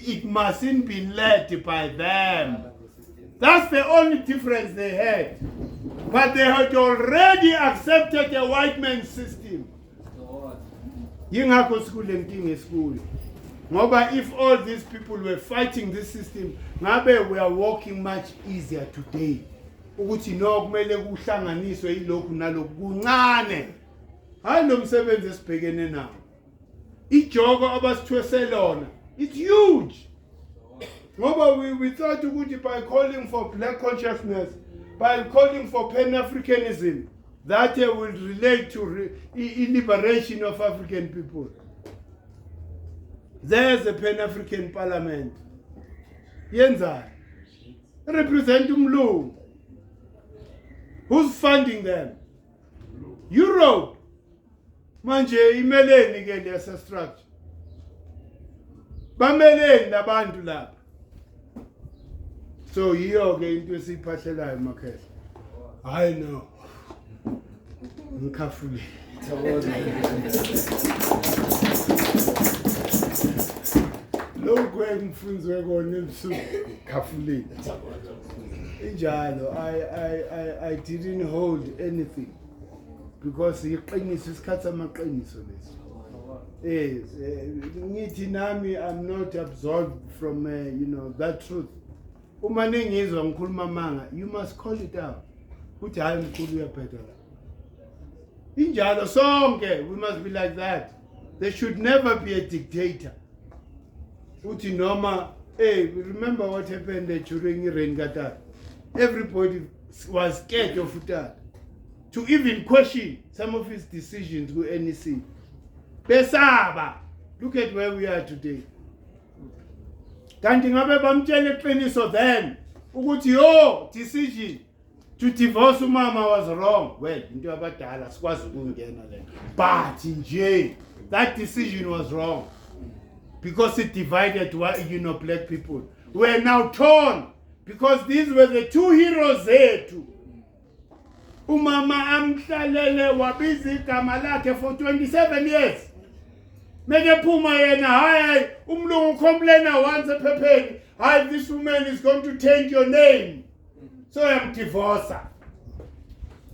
it mustn't be led by them. That's the only difference they had. But they had already accepted the white man's system. Yingakho sikhule nkinga esikhulu. Ngoba if all these people were fighting this system, ngabe we are walking much easier today. Ukuthi no kumele kuhlanganiswe ilokhu nalokhu kuncane. Hayi lo msebenzi esibhekene nawo. Ijogo abasithweselona, it's huge. Ngoba we thought ukuthi by calling for black consciousness, by calling for Pan-Africanism, that will relate to liberation of African people. There's a Pan-African parliament. Yenza. Represent umlungu. Who's funding them? Europe. Manje imeleni ke lesa structure. Bameleni labantu lapha. So yiyo ke into esiphahlelayo emakhaya. I know. Ngikafule. Lokho engifundwe kona ebusuku khafulile. Injalo I didn't hold anything because iqiniso isikhathi amaqiniso leso. Yes, ngithi nami I'm not absolved from that truth. Uma ningizwa ngikhuluma manga, you must call it out. Uthi hayi mkhulu uyaphetha. Injalo sonke, we must be like that. There should never be a dictator. Uthi noma, remember what happened during Irengata? Everybody was scared of that. To even question some of his decisions with NEC. Besaba. Look at where we are today. Kanti ngabe bamtshela iqiniso then ukuthi decision to divorce umama was wrong. Well, into abadala sikwazi ukungena le. But nje that decision was wrong because it divided black people. We're now torn because these were the two heroes zethu. Umama amhlalele wabiza igama lakhe for 27 years. Meke phuma yena hayi umlungu complainer once ephepheni, hayi this woman is going to change your name. So I'm divorced.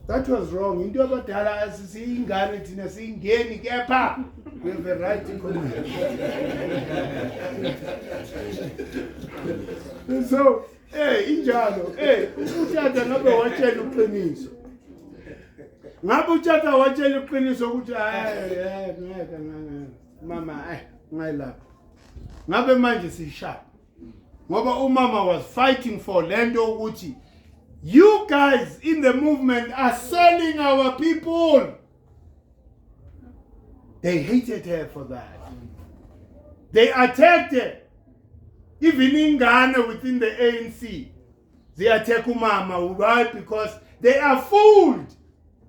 That was wrong. Into abadala asisiyingane thina siyingeni kepha we have a right to comment. So, injalo, uthatha ngabe watshela uqiniso. Ngabe uthatha watshela uqiniso ukuthi mama ngayilapha. Ngabe manje sishaya. Ngoba umama was fighting for lento ukuthi you guys in the movement are selling our people. They hated her for that. They attacked her. Even in Ghana within the ANC, they attack umama. Why? Because they are fooled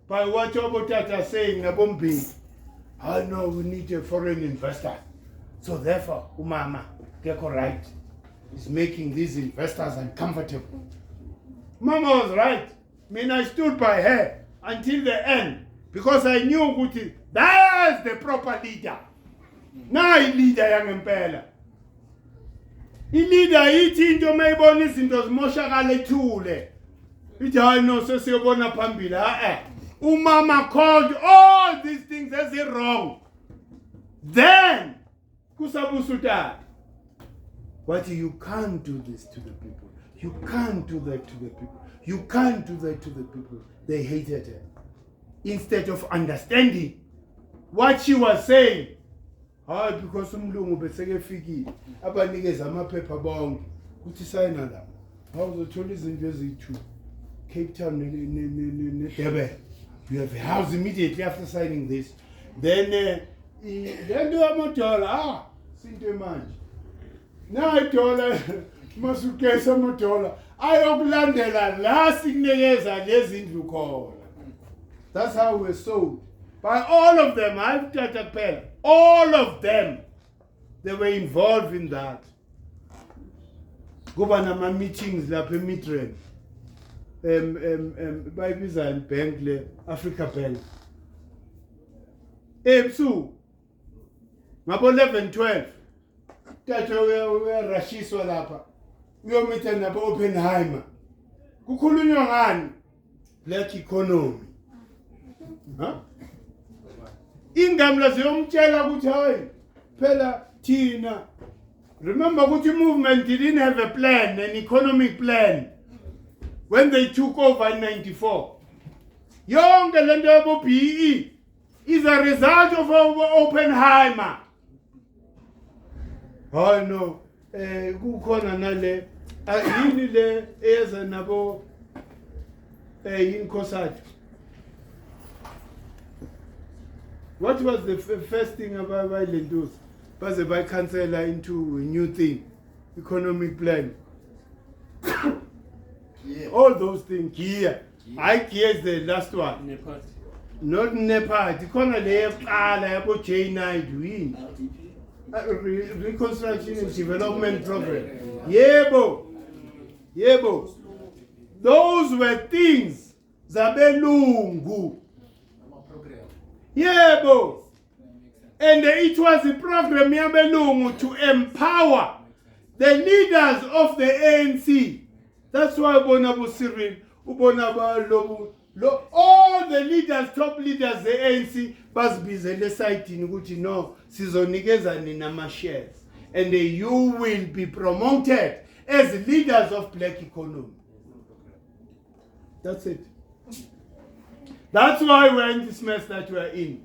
by what Obotata are saying. I know we need a foreign investor. So therefore, umama, get right. Is making these investors uncomfortable. Mama was right. I mean, I stood by her until the end because I knew Guti, that's the proper leader. Now I leader young impela. I leader ithi into mayibona izinto zimoshakala ethule. Ithi hayi no sesiyobona phambili. Umama called all these things as wrong. Then kusabusuta. But you can't do this to the people. You can't do that to the people. You can't do that to the people. They hated her. Instead of understanding what she was saying. Because umlungu besekefikile abanikeza amaphepha bonke kuthi sayina la. Awuzothola izinto eziyi2. Cape Town neDurban. You have a house immediately after signing this. Then lento yamodola sinto manje. Na idola masukesa modola ayokulandela la sikunikeza lezindlu khona. That's how we're sold. By all of them, I've got a pen. All of them, they were involved in that. Go on my meetings, la Midrand. By Bizan Bank, Africa Bank. So, about 11, 12. Tato uyarashiswa lapha. Uyomitha nabo Oppenheimer. Kukhulunywa ngani? Black economy. Ingamla ziyomtshela ukuthi hayi phela thina. Remember ukuthi movement didn't have a plan, an economic plan when they took over in 94. Yonke lento yabo BE is a result of Oppenheimer. Oh no, kukhona nale yini le eza nabo inkosathu. What was the first thing about Lentus? Baze by cancela into a new thing, economic plan. Yeah. All those things here. IKEA is the last one. NEBTHET. Not NEBTHET. Ikona le yaqala yabo J9 win. Reconstruction and Development Program. Yebo. Yebo. Those were things zabelungu. Yebo. And it was a program yabelungu to empower the leaders of the ANC. That's why Bonabo Cyril, Ubonaba all the leaders, top leaders, the ANC, must be the site in which no, Sizonigeza Ninama shares. And you will be promoted as leaders of black economy. That's it. That's why we're in this mess that we're in.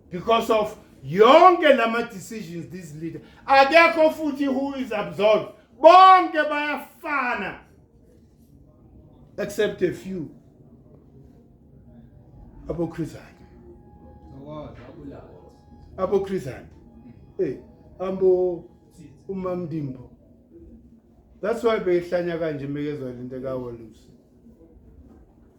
Because of yonke lama decisions these leaders. Akekho futhi who is absolved. Bonke bayafana. Except a few. Abo Christian. Abo Christian. Hey, Ambo Umamdimbo. That's why behlanya kanje mekezwa into kaWolusi.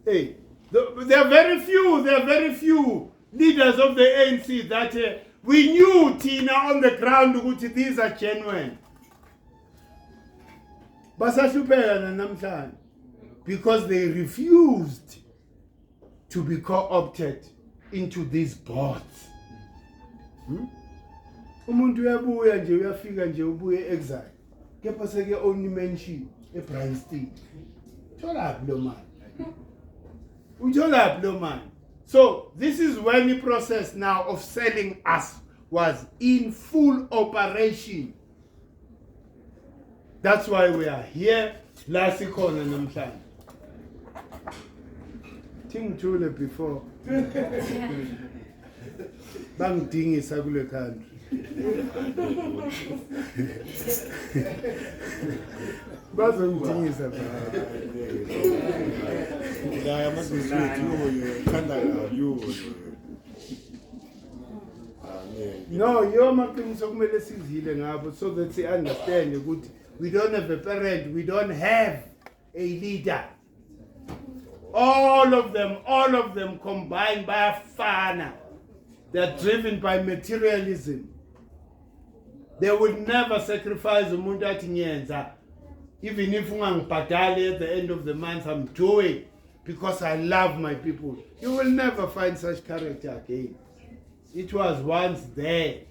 Hey, there are very few leaders of the ANC that we knew Tina on the ground ukuthi these are genuine. Basahlupheka namhlanje because they refused to be co-opted into these boards. Umuntu uyabuya nje uyafika nje ubuye exile. Kepha seke only mention eBryanston. Thola lo man. Uthola lo man. So this is when the process now of selling us was in full operation. That's why we are here. Last corner namhlanje. Think truly before. Bangidingisa kule country. Bazongidingisa I must be sweet. You. No, you're maqiniso kumele sizile ngabo so that they understand ukuthi we don't have a parent, we don't have a leader. All of them combined by a fana. They're driven by materialism. They would never sacrifice umuntu athi nyenza. Even if ungangibhadali at the end of the month, I'm doing because I love my people. You will never find such character again. It was once there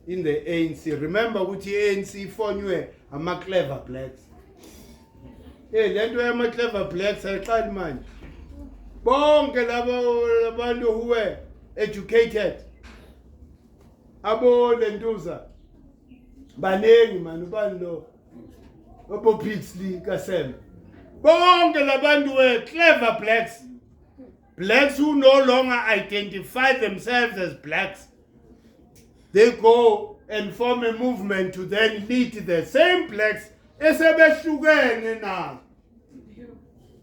in the ANC. Remember ukuthi ANC fonwe ama clever blacks. Hey, lento yama clever blacks ayiqali manje. Bonke labo abantu who were educated. Abo lentuza. Banengi man ubani lo. Obo Pixley Kasem. Bonke labantu were clever blacks. Blacks who no longer identify themselves as blacks. They go and form a movement to then lead the same blacks esebehlukene now.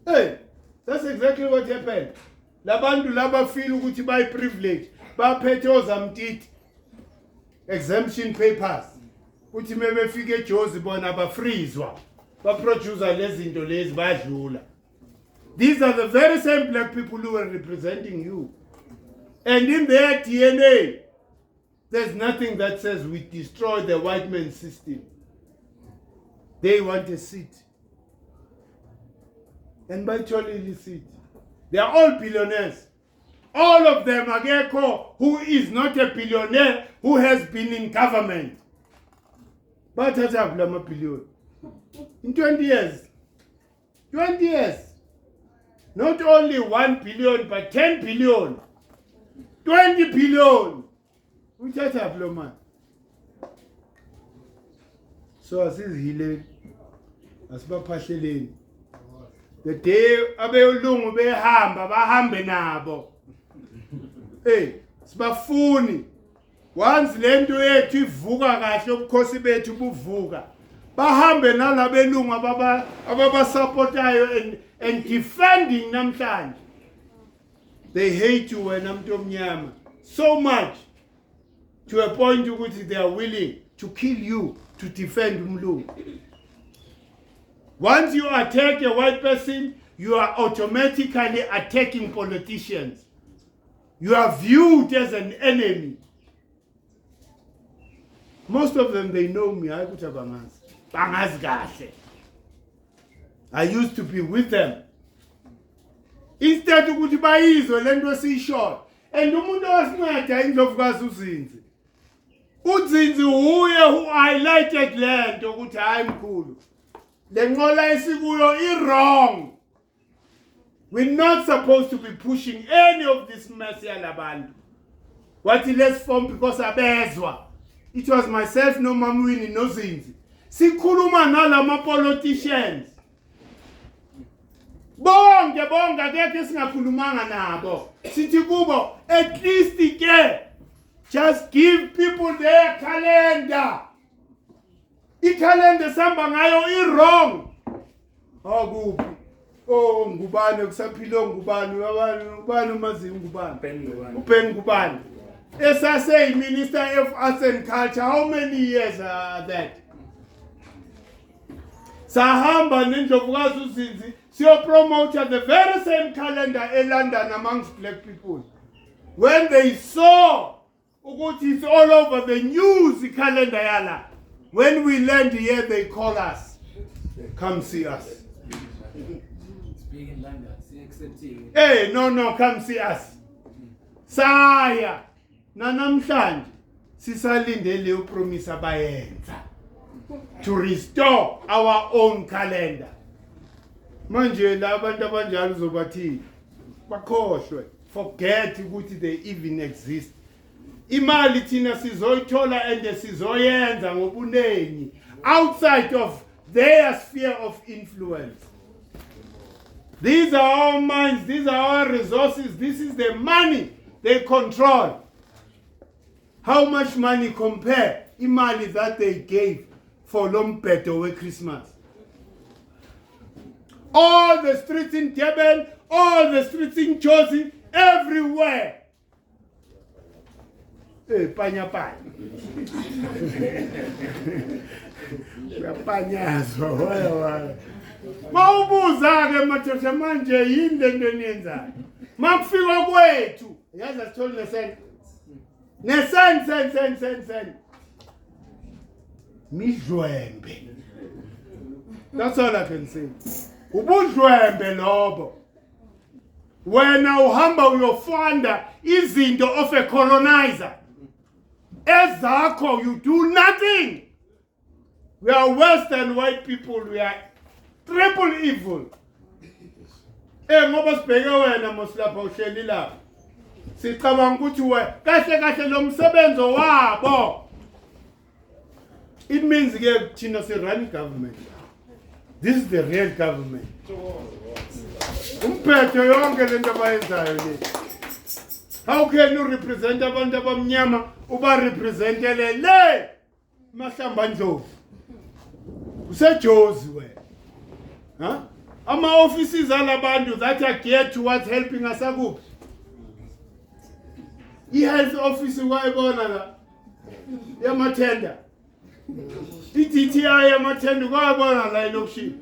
Hey, that's exactly what happened. Labantu laba feel ukuthi by privilege, baphethe ozamtiti exemption papers. Uthi mebefike eJozi bona bafreezwa. Baproducer lezinto lezi badlula. These are the very same black people who are representing you. And in their DNA, there's nothing that says we destroy the white man's system. They want a seat. And by Cholili seat. They are all billionaires. All of them, Ageko, who is not a billionaire, who has been in government. bathatha kula mabhillion in 20 years. 20 years. Not only 1 billion but 10 billion. 20 billion. Uthatha kula man. So asizihile asibaphahleleni. The day abelungu behamba bahambe nabo. Sibafuni. Once lento yethu ivuka kahle ubukhosi bethu buvuka. Bahambe nalabelungu ababasupportayo and defending namhlanje. They hate you wena muntu omnyama so much to a point ukuthi they are willing to kill you to defend umlungu. Once you attack a white person, you are automatically attacking politicians. You are viewed as an enemy. Most of them, they know me. I used to be with them. Instead of ukuthi bayizwe lento siyishort. And umuntu wasinceda indlovukazi uZinzi. uZinzi huye who highlighted lento ukuthi hayi mkhulu. Le nqola esikuyo i-wrong. We're not supposed to be pushing any of this mess yalabantu. What let's form because abezwa. It was myself, no Mamwini, no Zinzi. Sikhuluma nalama politicians. Bonke akekho singakhulumanga nabo. Sithi kubo at least ke just give people their calendar. I-calendar samba ngayo i-wrong. Kuphi? Ngubane kusaphilo ngubane ubani umazi ngubane. uBen Ngubane. Esase Minister of Arts and Culture, how many years are that? Sahamba nendlovukazi uZinzi siyopromote the very same calendar in London amongst black people. When they saw ukuthi it's all over the news, the calendar yala. When we land here, they call us. Come see us. Speak in London, see accepting. Hey, no, come see us. Saya. Nanamhlanje sisalindele upromise abayenza to restore our own calendar. Manje labantu abanjalo uzobathi bakhohlwe, forget ukuthi they even exist. Imali thina sizoyithola and sizoyenza ngobunengi outside of their sphere of influence. These are our minds, these are our resources, this is the money they control. How much money compare imali that they gave for Lompeto with Christmas? All the streets in Durban, all the streets in Jozi, everywhere. Panya. Panya. Mawubuza ke mathotha manje yini lento eniyenzayo. Makufika kwethu, yazi asithole nesente. Sen. Midlwembe. That's all I can say. Ubudlwembe lobo. Wena uhamba uyofunda izinto of a colonizer. Ezakho, you do nothing. We are Western white people. We are triple evil. Ngoba sibheke wena moslapha uhleli lapha. Sicabanga ukuthi we kahle lo msebenzo wabo. It means ke thina si run government. This is the real government. Umphetho yonke lento abayenzayo le. How can you represent abantu abamnyama uba representele le mahlamba ndlovu? Usejozi wena. Ama offices alabantu that are geared towards helping us akuphi? I-health office wayibona la yamathenda. I-DTI yamathenda wayibona la elokishini.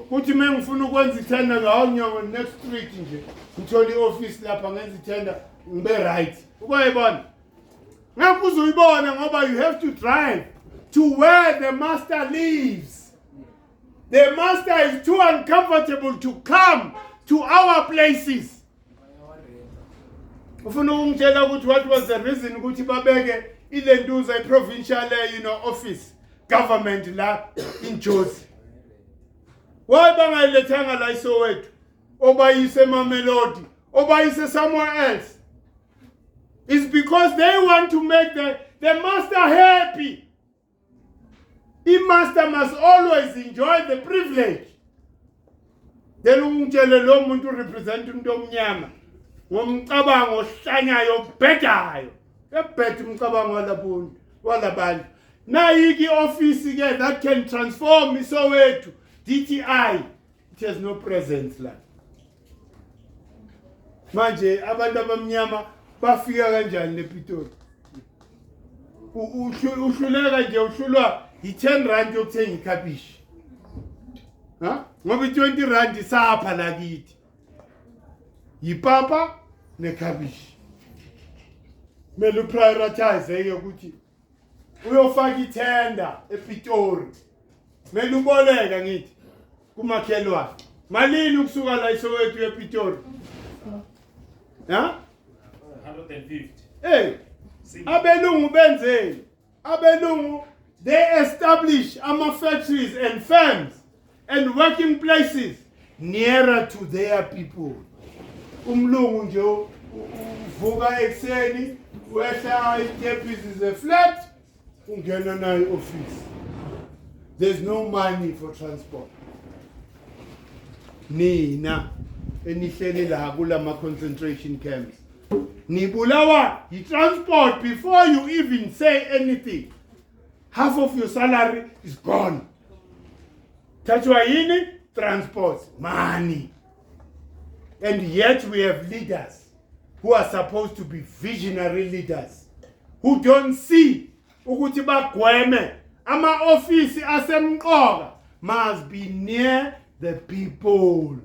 Kuthi mengifuna ukwenza ithenda ngawo next week nje. Ngithola i-office lapha ngenza ithenda ngibe right. Wayibona. Ngakho uzuyibona ngoba you have to drive to where the master lives. The master is too uncomfortable to come to our places. Ufuna ungitshela ukuthi what was the reason ukuthi babeke ilentuza provincial office government la in Jozi. Why bangayilethanga la iSoweto? Obayise Mamelodi, obayise somewhere else? It's because they want to make the master happy. The master must always enjoy the privilege. Then ungitshele lo muntu represent umuntu omnyama ngomcabango ohlanyayo obhedayo. Ebhedha umcabango walabantu. Nayiki office ke that can transform iSoweto, DTI. It has no presence la. Manje abantu abamnyama bafika kanjani ePitori? Uhluleka nje uhlulwa i10 rand yokuthenga ikhabishi. Ha? Ngoba i20 rand isapha lakithi. Yipapa nekhabishi. Mele prioritize ke ukuthi uyofaka ithenda ePitori. Mele uboleka ngithi kumakhelwane. Malini ukusuka la iSoweto ePitori? Ha? 150. Hey, abelungu benzeni? Abelungu, they establish factories and firms and working places nearer to their people. Umlungu nje uvuka ekseni, wehla itepisi ze flat, ungena nayo office. There's no money for transport. Nina enihleli la kulama concentration camps. Nibulawa, you transport before you even say anything. Half of your salary is gone. Tachwa yini? Transport, money. And yet we have leaders who are supposed to be visionary leaders who don't see ukuthi bagweme ama office asemqoka must be near the people.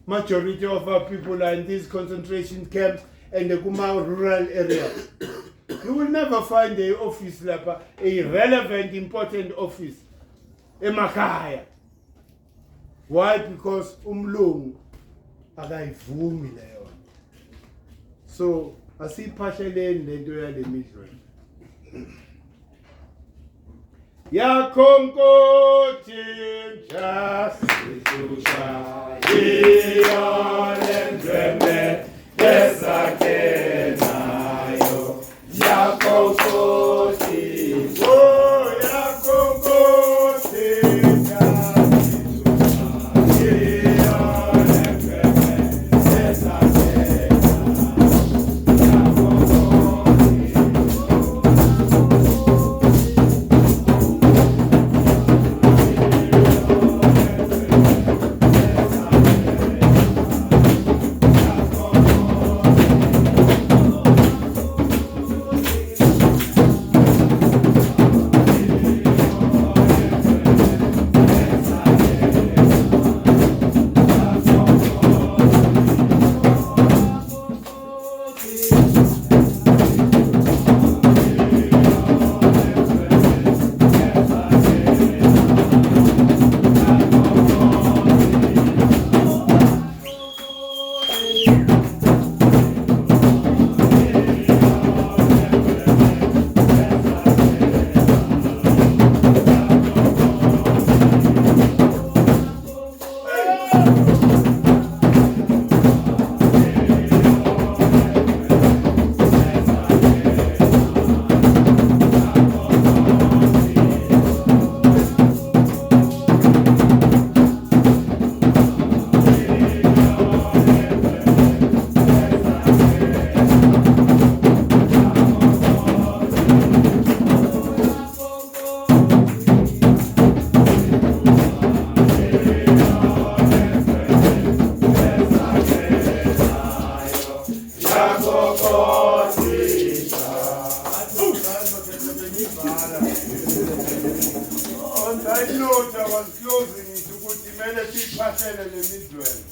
Majority of our people are in these concentration camps and the rural areas. You will never find a office lapha, a relevant, important office emakhaya. Why? Because umlungu akayivumi leyo. So asiphasheleni lento yale midlweni. Yakonkothi njasishusha iyolendweme esakenayo yakonkothi oh yakonkothi njasishusha iyolendweme esakenayo On that note, I was closing it ukuthi kumele siphathele lemidlweni.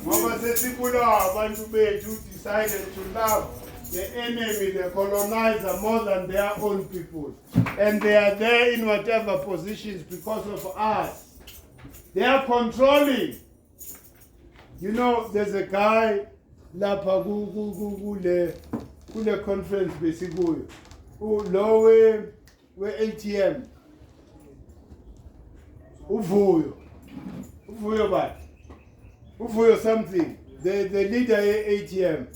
Ngoba sesibulawa abantu bethu decided to love the enemy, the colonizer, more than their own people. And they are there in whatever positions because of us. They are controlling. You know, there's a guy lapha kule conference besikuyo. Lo we ATM. Uvuyo bani? Uvuyo something. The leader ATM.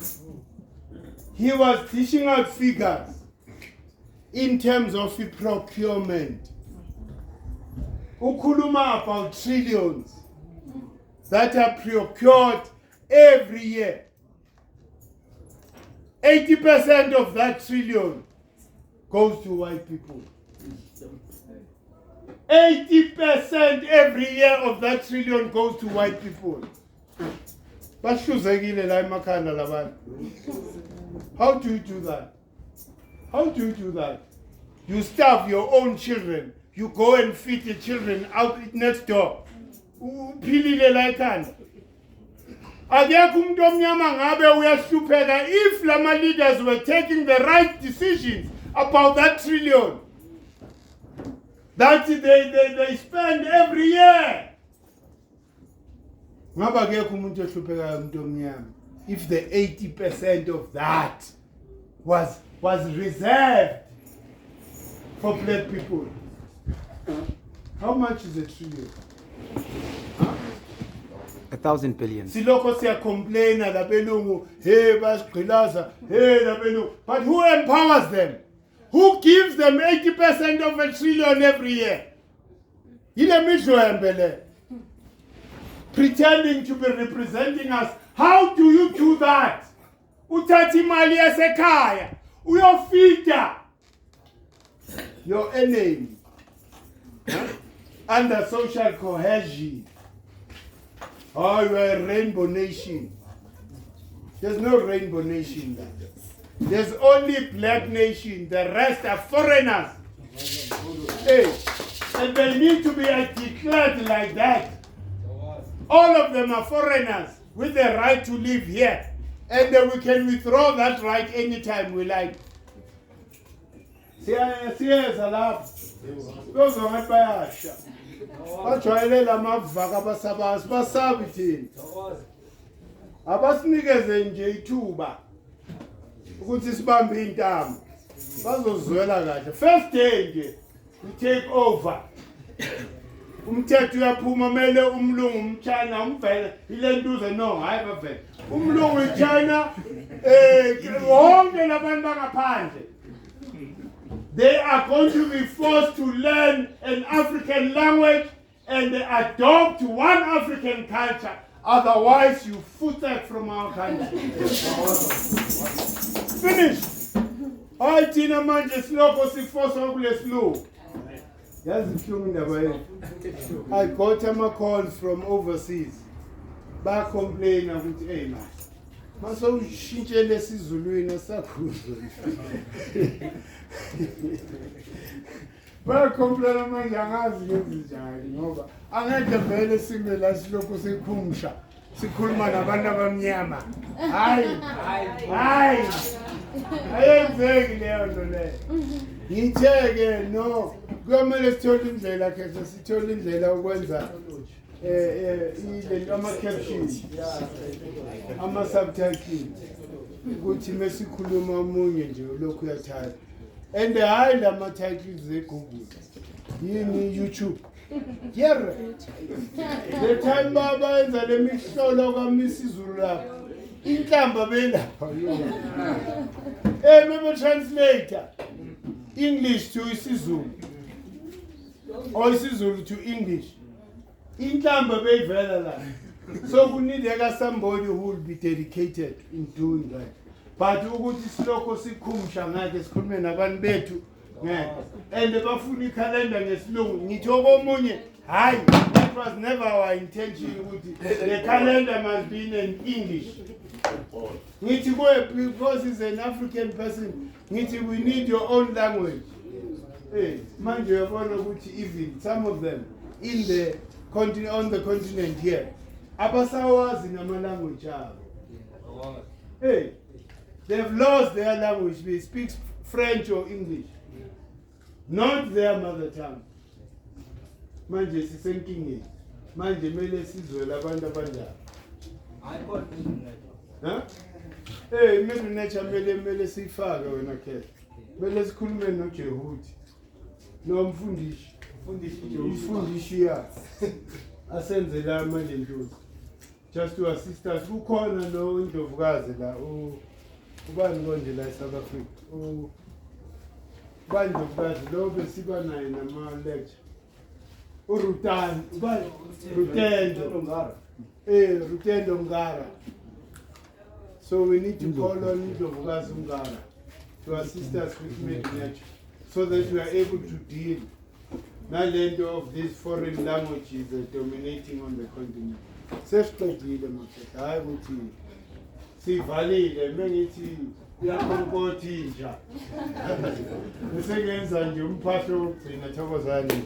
He was dishing out figures in terms of procurement. Ukuluma about trillions that are procured every year. 80% of that trillion goes to white people. 80% every year of that trillion goes to white people. How do you do that? How do you do that? You starve your own children. You go and feed the children out next door. If Lama leaders were taking the right decisions about that trillion that they spend every year, if the 80% of that was reserved for black people, how much is a trillion? 1,000 billion. Siloko siya complain la belungu, hey basigqilaza, hey la belungu. But who empowers them? Who gives them 80% of a trillion every year? Ile misho embele. Pretending to be representing us. How do you do that? Uthathi imali yasekhaya, uyofita your enemy under social cohesion. Oh, you are a rainbow nation. There's no rainbow nation there. There's only black nation. The rest are foreigners. Hey, and they need to be declared like that. All of them are foreigners with the right to live here. And then we can withdraw that right anytime we like. Bajwayele lamavaka basabazi basabi thina. Abasinikeze nje ithuba ukuthi sibambe intamo. Bazozwela kahle. First day nje we take over. Umthetho uyaphuma mele umlungu umchina umvele ile ntuze no hayi bavele. Umlungu iChina wonke labantu bangaphandle. They are going to be forced to learn an African language and adopt one African culture. Otherwise, you foot from our country. Finish. I tina manje siloko sifosa kule slow. I got a call from overseas. Back complain about hey man. Maso ushintshele sizulwini sakuzwe. Bayakhomplela manje angazi ngezinjani ngoba angeke vele sibe la siloko sikhumsha sikhuluma nabantu abamnyama. Hayi. Ayenzeki leyo nto leyo. Ngitheke no kumele sithole indlela khetha sithole indlela ukwenza ile ama-captions ama-subtitles ukuthi mesikhuluma omunye nje lokhu uyathatha and hayi lama-titles ze-Google yini YouTube yere the time bayenza le mihlolo kwamisizulu lapho inhlamba belapha mebe translator English to isiZulu or isiZulu to English inhlamba beyivela la. So we need somebody who will be dedicated in doing that. But ukuthi siloko sikhumsha ngake sikhulume nabantu bethu ngeke and bafuna ikhalenda ngesilungu ngithi okomunye hayi that was never our intention ukuthi the calendar must be in English. Ngithi because he's an African person ngithi we need your own language. Hey manje uyabona ukuthi even some of them in the on the continent here abasawazi nama language abo. Hey, they've lost their language. They speak French or English, not their mother tongue. Manje sisenkingeni. Manje mele sizwe labantu abanjalo. Hey, mele nature mele sifake wena khetha. Mele sikhulume noJehudi nomfundishi. umfundishi ya asenze la manje ntuzi just to assist us kukhona lo Ndlovukazi la ubani konje la eSouth Africa ubani Ndlovukazi lo besiba naye nama lecture uRutani ubani Rutendo Ngara. So we need to call on Ndlovukazi Ngara to assist us with mediation so that we are able to deal not of these foreign languages dominating on the continent. Sesiqedile mafethu hayi ukuthi sivalile mengithi uyakhonkotha inja bese ngenza nje umphahlo wokugcina Thokozani.